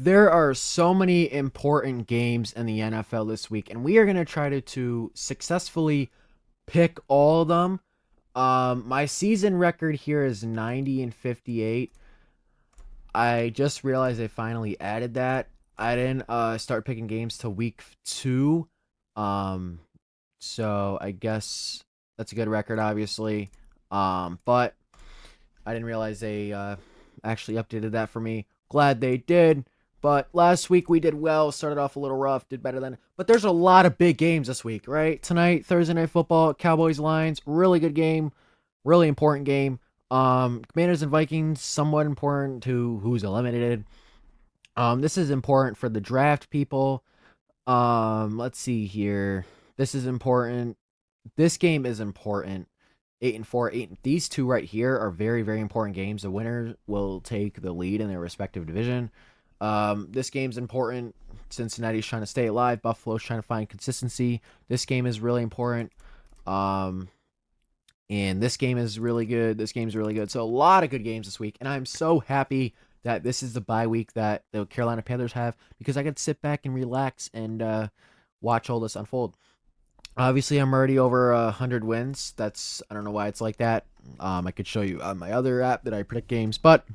There are so many important games in the NFL this week, and we are going to try to successfully pick all of them. My season record here is 90 and 58. I just realized I finally added that. I didn't start picking games till week 2. Um, so I guess that's a good record, obviously. But I didn't realize they actually updated that for me. Glad they did. But last week we did well. Started off a little rough. Did better than. But there's a lot of big games this week, right? Tonight, Thursday Night Football, Cowboys Lions. Really good game. Really important game. Commanders and Vikings, somewhat important to who's eliminated. This is important for the draft people. Let's see here. This is important. This game is important. 8-4, 8. These two right here are very, very important games. The winner will take the lead in their respective division. This game's important. Cincinnati's trying to stay alive. Buffalo's trying to find consistency. This game is really important. Um, and this game is really good. This game's really good. So a lot of good games this week, and I'm so happy that this is the bye week that the Carolina Panthers have because I could sit back and relax and watch all this unfold. Obviously, I'm already over 100 wins. I don't know why it's like that. I could show you on my other app that I predict games. But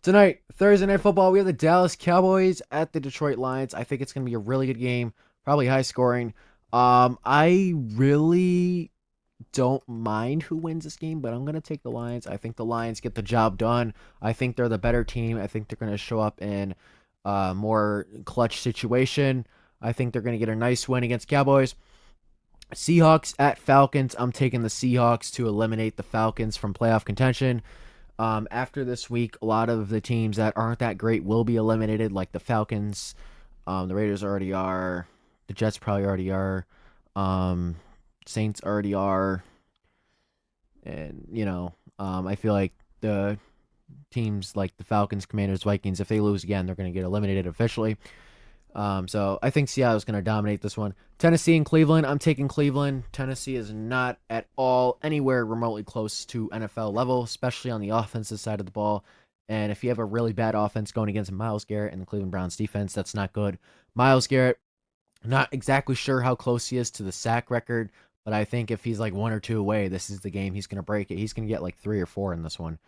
tonight, Thursday Night Football, we have the Dallas Cowboys at the Detroit Lions. I think it's going to be a really good game, probably high scoring. I really don't mind who wins this game, but I'm going to take the Lions. I think the Lions get the job done. I think they're the better team. I think they're going to show up in a more clutch situation. I think they're going to get a nice win against Cowboys. Seahawks at Falcons. I'm taking the Seahawks to eliminate the Falcons from playoff contention. After this week, a lot of the teams that aren't that great will be eliminated, like the Falcons. The Raiders already are. The Jets probably already are. Saints already are. And, I feel like the teams like the Falcons, Commanders, Vikings, if they lose again, they're going to get eliminated officially. So I think Seattle's going to dominate this one. Tennessee and Cleveland. I'm taking Cleveland. Tennessee is not at all anywhere remotely close to NFL level, especially on the offensive side of the ball. And if you have a really bad offense going against Myles Garrett and the Cleveland Browns defense, that's not good. Myles Garrett, not exactly sure how close he is to the sack record, but I think if he's like 1 or 2 away, this is the game he's going to break it. He's going to get like 3 or 4 in this one.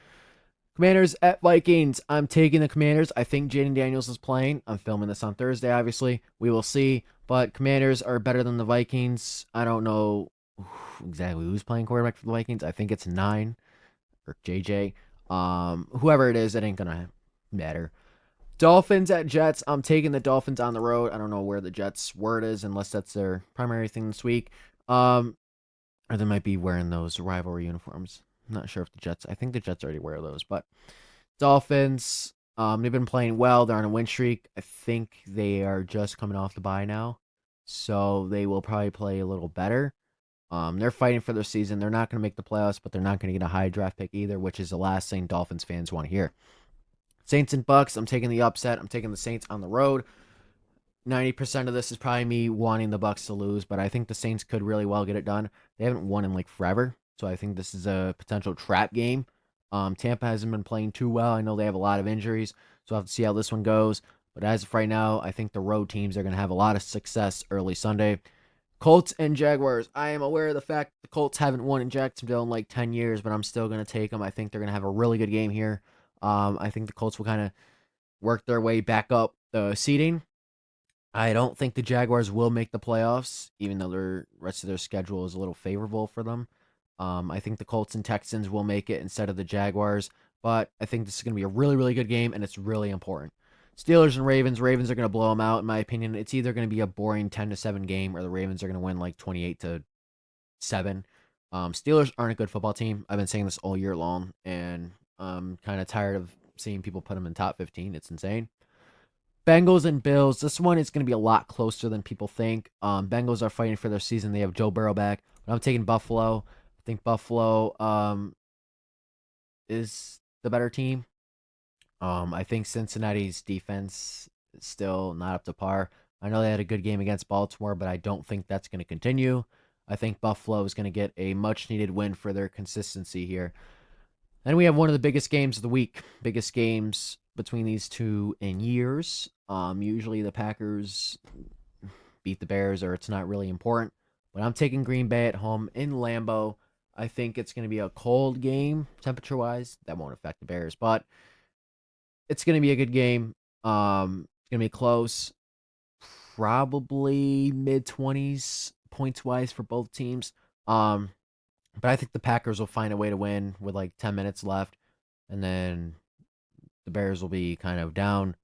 Commanders at Vikings. I'm taking the Commanders. I think Jaden Daniels is playing. I'm filming this on Thursday, obviously. We will see. But Commanders are better than the Vikings. I don't know exactly who's playing quarterback for the Vikings. I think it's 9 or JJ. Whoever it is, it ain't going to matter. Dolphins at Jets. I'm taking the Dolphins on the road. I don't know where the Jets' word is unless that's their primary thing this week. Or they might be wearing those rivalry uniforms. I'm not sure if the Jets. I think the Jets already wear those, but Dolphins. They've been playing well. They're on a win streak. I think they are just coming off the bye now, so they will probably play a little better. They're fighting for their season. They're not going to make the playoffs, but they're not going to get a high draft pick either, which is the last thing Dolphins fans want to hear. Saints and Bucks. I'm taking the upset. I'm taking the Saints on the road. 90% of this is probably me wanting the Bucks to lose, but I think the Saints could really well get it done. They haven't won in like forever, so I think this is a potential trap game. Tampa hasn't been playing too well. I know they have a lot of injuries, so I'll have to see how this one goes. But as of right now, I think the road teams are going to have a lot of success early Sunday. Colts and Jaguars. I am aware of the fact the Colts haven't won in Jacksonville in like 10 years, but I'm still going to take them. I think they're going to have a really good game here. I think the Colts will kind of work their way back up the seeding. I don't think the Jaguars will make the playoffs, even though the rest of their schedule is a little favorable for them. I think the Colts and Texans will make it instead of the Jaguars, but I think this is going to be a really, really good game, and it's really important. Steelers and Ravens. Ravens are going to blow them out, in my opinion. It's either going to be a boring 10-7 game, or the Ravens are going to win like 28-7. Steelers aren't a good football team. I've been saying this all year long, and I'm kind of tired of seeing people put them in top 15. It's insane. Bengals and Bills. This one is going to be a lot closer than people think. Bengals are fighting for their season. They have Joe Burrow back, but I'm taking Buffalo. I think Buffalo is the better team. I think Cincinnati's defense is still not up to par. I know they had a good game against Baltimore, but I don't think that's going to continue. I think Buffalo is going to get a much needed win for their consistency here. Then we have one of the biggest games of the week. Biggest games between these two in years. Usually the Packers beat the Bears or it's not really important. But I'm taking Green Bay at home in Lambeau. I think it's going to be a cold game temperature wise. That won't affect the Bears, but it's going to be a good game. It's going to be close. Probably mid 20s points wise for both teams. Um, but I think the Packers will find a way to win with like 10 minutes left. And then the Bears will be kind of down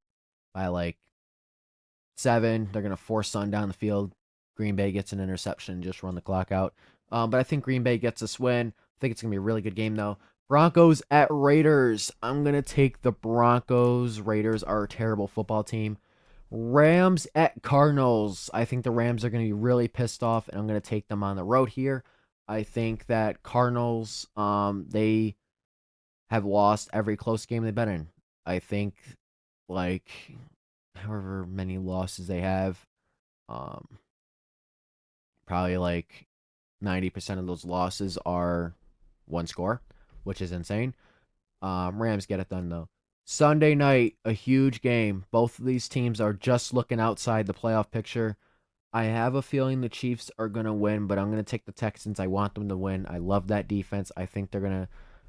by like 7. They're going to force Sun down the field. Green Bay gets an interception, just run the clock out. But I think Green Bay gets this win. I think it's going to be a really good game, though. Broncos at Raiders. I'm going to take the Broncos. Raiders are a terrible football team. Rams at Cardinals. I think the Rams are going to be really pissed off, and I'm going to take them on the road here. I think that Cardinals, they have lost every close game they've been in. I think, like, however many losses they have, um, probably like 90% of those losses are one score, which is insane. Rams get it done, though. Sunday night, a huge game. Both of these teams are just looking outside the playoff picture. I have a feeling the Chiefs are going to win, but I'm going to take the Texans. I want them to win. I love that defense. I think they're going to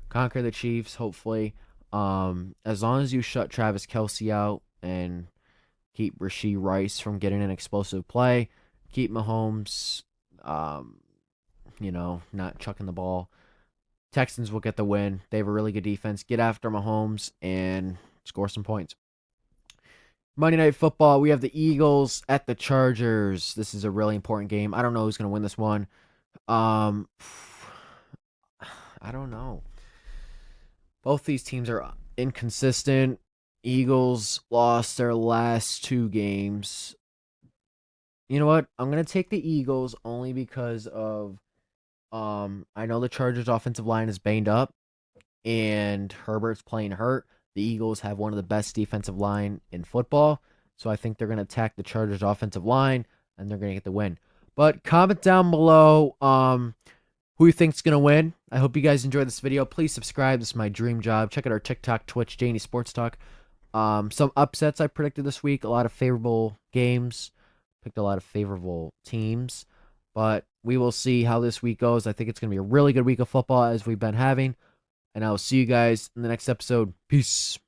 conquer the Chiefs, hopefully. As long as you shut Travis Kelce out and keep Rashee Rice from getting an explosive play, keep Mahomes, not chucking the ball. Texans will get the win. They have a really good defense. Get after Mahomes and score some points. Monday Night Football, we have the Eagles at the Chargers. This is a really important game. I don't know who's going to win this one. I don't know. Both these teams are inconsistent. Eagles lost their last 2 games. You know what? I'm going to take the Eagles only because of I know the Chargers offensive line is banged up and Herbert's playing hurt. The Eagles have one of the best defensive line in football, so I think they're going to attack the Chargers offensive line and they're going to get the win. But comment down below who you think's going to win. I hope you guys enjoyed this video. Please subscribe. This is my dream job. Check out our TikTok, Twitch, Janie Sports Talk. Some upsets I predicted this week. A lot of favorable games. Picked a lot of favorable teams. But we will see how this week goes. I think it's going to be a really good week of football as we've been having. And I will see you guys in the next episode. Peace.